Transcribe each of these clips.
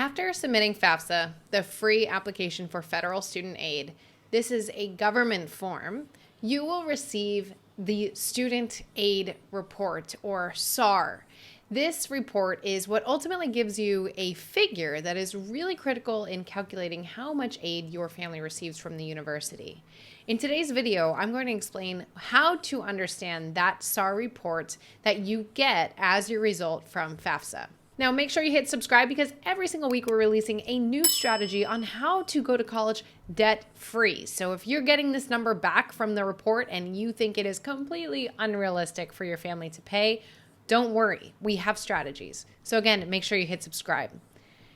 After submitting FAFSA, the free application for federal student aid, this is a government form, you will receive the Student Aid Report, or SAR. This report is what ultimately gives you a figure that is really critical in calculating how much aid your family receives from the university. In today's video, I'm going to explain how to understand that SAR report that you get as your result from FAFSA. Now, make sure you hit subscribe because every single week we're releasing a new strategy on how to go to college debt-free. So if you're getting this number back from the report and you think it is completely unrealistic for your family to pay, don't worry, we have strategies. So again, make sure you hit subscribe.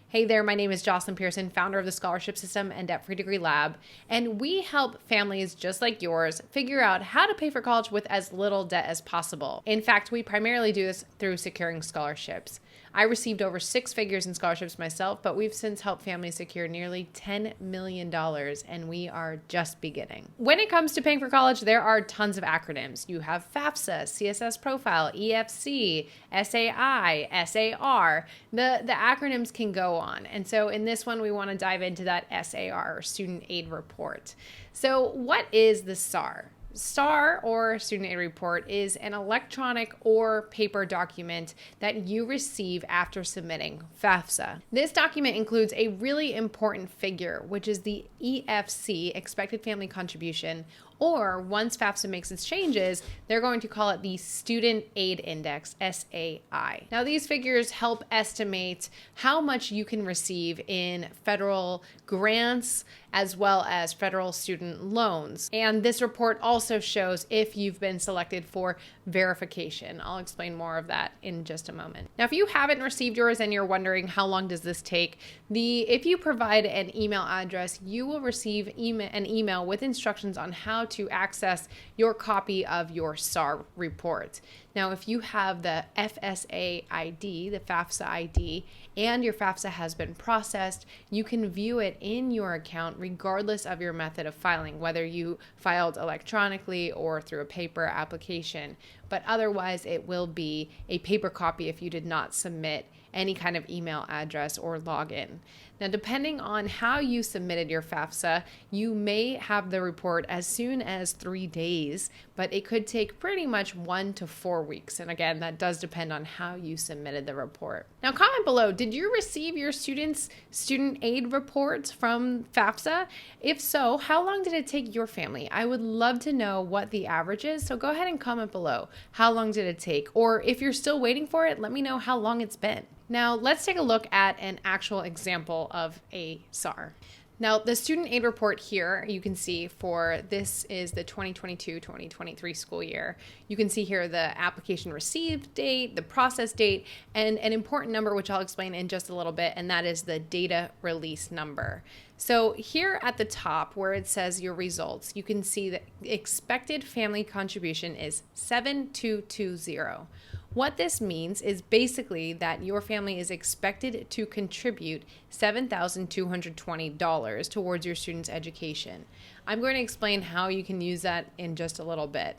Hey there, my name is Jocelyn Pearson, founder of the Scholarship System and Debt Free Degree Lab, and we help families just like yours figure out how to pay for college with as little debt as possible. In fact, we primarily do this through securing scholarships. I received over 6 figures in scholarships myself, but we've since helped families secure nearly $10 million, and we are just beginning. When it comes to paying for college, there are tons of acronyms. You have FAFSA, CSS Profile, EFC, SAI, SAR. The acronyms can go on. And so in this one, we want to dive into that SAR, or Student Aid Report. So what is the SAR? SAR, or Student Aid Report, is an electronic or paper document that you receive after submitting FAFSA. This document includes a really important figure, which is the EFC, Expected Family Contribution, or once FAFSA makes its changes, they're going to call it the Student Aid Index, SAI. Now, these figures help estimate how much you can receive in federal grants as well as federal student loans. And this report also shows if you've been selected for verification. I'll explain more of that in just a moment. Now, if you haven't received yours and you're wondering how long does this take, if you provide an email address, you will receive an email with instructions on how to access your copy of your SAR report. Now, if you have the FSA ID, the FAFSA ID, and your FAFSA has been processed, you can view it in your account regardless of your method of filing, whether you filed electronically or through a paper application. But otherwise, it will be a paper copy if you did not submit any kind of email address or login. Now, depending on how you submitted your FAFSA, you may have the report as soon as 3 days, but it could take pretty much 1 to 4 weeks. And again, that does depend on how you submitted the report. Now, comment below, did you receive your student aid reports from FAFSA? If so, how long did it take your family? I would love to know what the average is, so go ahead and comment below. How long did it take? Or if you're still waiting for it, let me know how long it's been. Now, let's take a look at an actual example of a SAR. Now, the student aid report here, you can see for this is the 2022-2023 school year. You can see here the application received date, the process date, and an important number, which I'll explain in just a little bit, and that is the data release number. So here at the top where it says your results, you can see that expected family contribution is 7220. What this means is basically that your family is expected to contribute $7,220 towards your student's education. I'm going to explain how you can use that in just a little bit.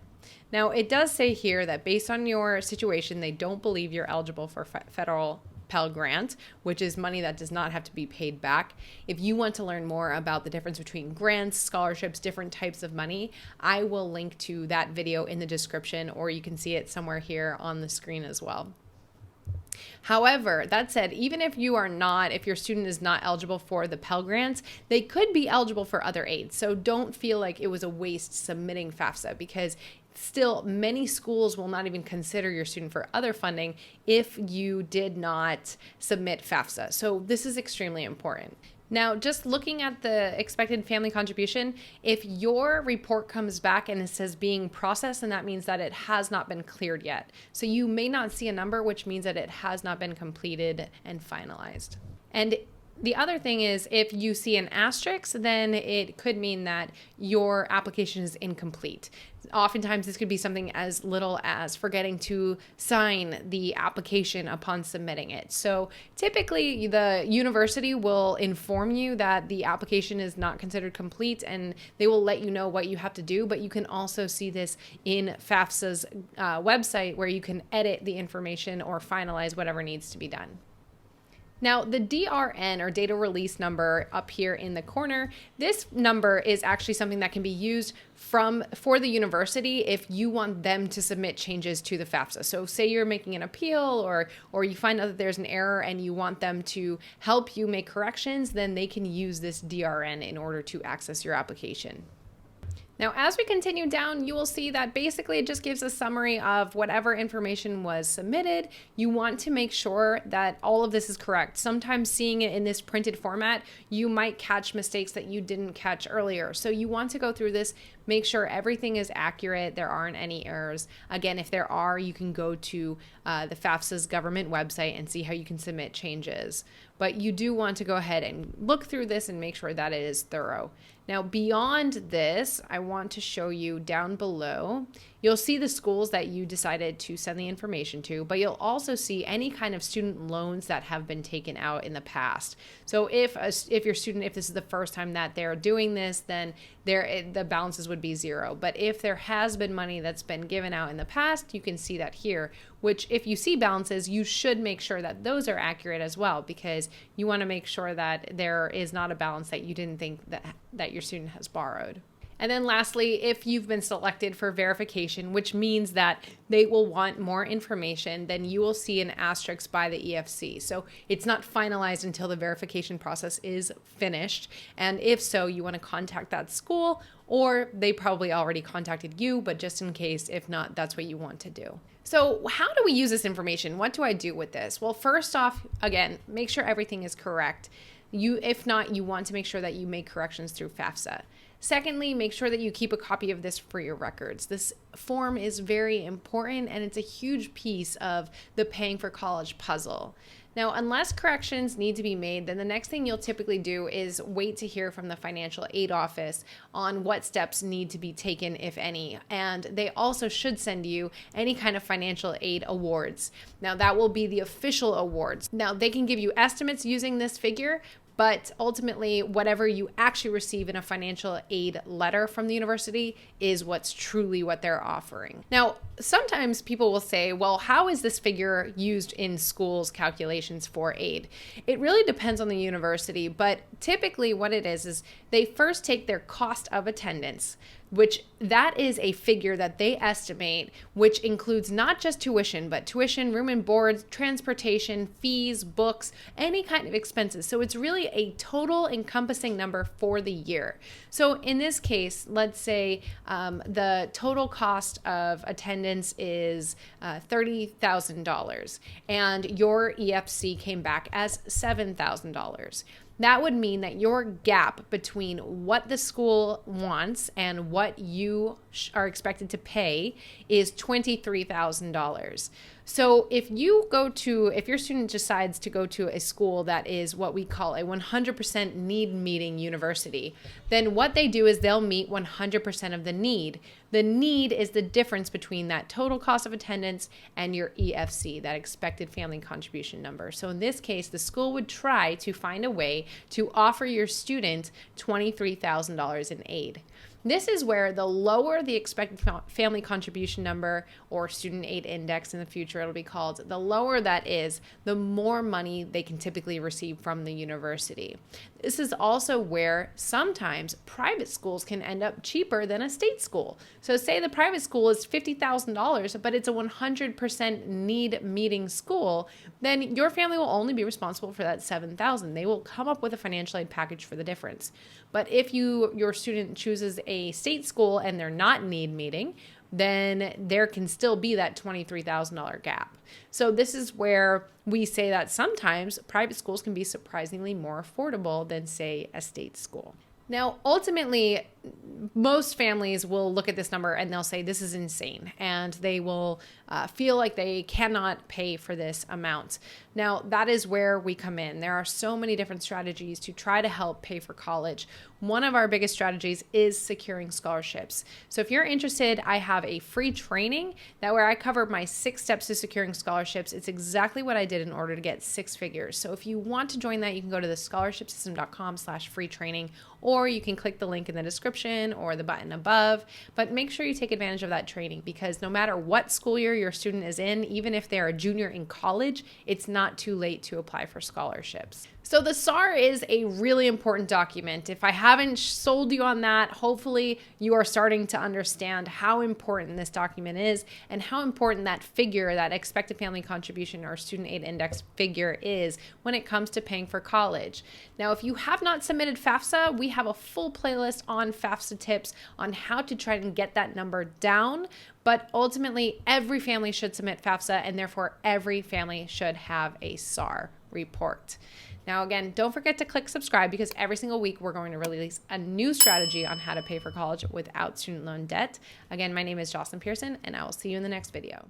Now, it does say here that based on your situation, they don't believe you're eligible for federal Pell Grant, which is money that does not have to be paid back. If you want to learn more about the difference between grants, scholarships, different types of money, I will link to that video in the description, or you can see it somewhere here on the screen as well. However, that said, even if your student is not eligible for the Pell Grants, they could be eligible for other aids. So don't feel like it was a waste submitting FAFSA, because still many schools will not even consider your student for other funding if you did not submit FAFSA. So this is extremely important. Now, just looking at the expected family contribution, if your report comes back and it says being processed, then that means that it has not been cleared yet. So you may not see a number, which means that it has not been completed and finalized. And the other thing is, if you see an asterisk, then it could mean that your application is incomplete. Oftentimes, this could be something as little as forgetting to sign the application upon submitting it. So typically, the university will inform you that the application is not considered complete, and they will let you know what you have to do. But you can also see this in FAFSA's website, where you can edit the information or finalize whatever needs to be done. Now, the DRN, or data release number, up here in the corner, this number is actually something that can be used for the university if you want them to submit changes to the FAFSA. So say you're making an appeal, or you find out that there's an error and you want them to help you make corrections, then they can use this DRN in order to access your application. Now, as we continue down, you will see that basically it just gives a summary of whatever information was submitted. You want to make sure that all of this is correct. Sometimes seeing it in this printed format, you might catch mistakes that you didn't catch earlier. So you want to go through this, make sure everything is accurate, there aren't any errors. Again, if there are, you can go to the FAFSA's government website and see how you can submit changes. But you do want to go ahead and look through this and make sure that it is thorough. Now, beyond this, I want to show you down below, you'll see the schools that you decided to send the information to, but you'll also see any kind of student loans that have been taken out in the past. So if your student, if this is the first time that they're doing this, then the balances would be zero. But if there has been money that's been given out in the past, you can see that here, which if you see balances, you should make sure that those are accurate as well, because you want to make sure that there is not a balance that you didn't think that your student has borrowed. And then lastly, if you've been selected for verification, which means that they will want more information, then you will see an asterisk by the EFC. So it's not finalized until the verification process is finished. And if so, you want to contact that school, or they probably already contacted you, but just in case, if not, that's what you want to do. So how do we use this information? What do I do with this? Well, first off, again, make sure everything is correct. If not, you want to make sure that you make corrections through FAFSA. Secondly, make sure that you keep a copy of this for your records. This form is very important, and it's a huge piece of the paying for college puzzle. Now, unless corrections need to be made, then the next thing you'll typically do is wait to hear from the financial aid office on what steps need to be taken, if any. And they also should send you any kind of financial aid awards. Now, that will be the official awards. Now, they can give you estimates using this figure, but ultimately, whatever you actually receive in a financial aid letter from the university is what's truly what they're offering. Now, sometimes people will say, well, how is this figure used in schools' calculations for aid? It really depends on the university, but typically what it is they first take their cost of attendance, which that is a figure that they estimate, which includes not just tuition, but tuition, room and board, transportation, fees, books, any kind of expenses. So it's really a total encompassing number for the year. So in this case, let's say the total cost of attendance is $30,000 and your EFC came back as $7,000. That would mean that your gap between what the school wants and what you are expected to pay is $23,000. So if your student decides to go to a school that is what we call a 100% need meeting university, then what they do is they'll meet 100% of the need. The need is the difference between that total cost of attendance and your EFC, that expected family contribution number. So in this case, the school would try to find a way to offer your student $23,000 in aid. This is where the lower the expected family contribution number, or student aid index in the future it'll be called, the lower that is, the more money they can typically receive from the university. This is also where sometimes private schools can end up cheaper than a state school. So say the private school is $50,000, but it's a 100% need meeting school, then your family will only be responsible for that $7,000. They will come up with a financial aid package for the difference. But if your student chooses a state school and they're not need meeting, then there can still be that $23,000 gap. So this is where we say that sometimes private schools can be surprisingly more affordable than, say, a state school. Now, ultimately, most families will look at this number and they'll say this is insane, and they will feel like they cannot pay for this amount. Now, that is where we come in. There are so many different strategies to try to help pay for college. One of our biggest strategies is securing scholarships. So if you're interested, I have a free training where I cover my 6 steps to securing scholarships. It's exactly what I did in order to get 6 figures. So if you want to join that, you can go to thescholarshipsystem.com/free training, or you can click the link in the description description or the button above, but make sure you take advantage of that training, because no matter what school year your student is in, even if they're a junior in college, it's not too late to apply for scholarships. So the SAR is a really important document. If I haven't sold you on that, hopefully you are starting to understand how important this document is and how important that figure, that expected family contribution or student aid index figure, is when it comes to paying for college. Now, if you have not submitted FAFSA, we have a full playlist on FAFSA tips on how to try and get that number down. But ultimately, every family should submit FAFSA, and therefore every family should have a SAR report. Now, again, don't forget to click subscribe, because every single week we're going to release a new strategy on how to pay for college without student loan debt. Again, my name is Jocelyn Pearson, and I will see you in the next video.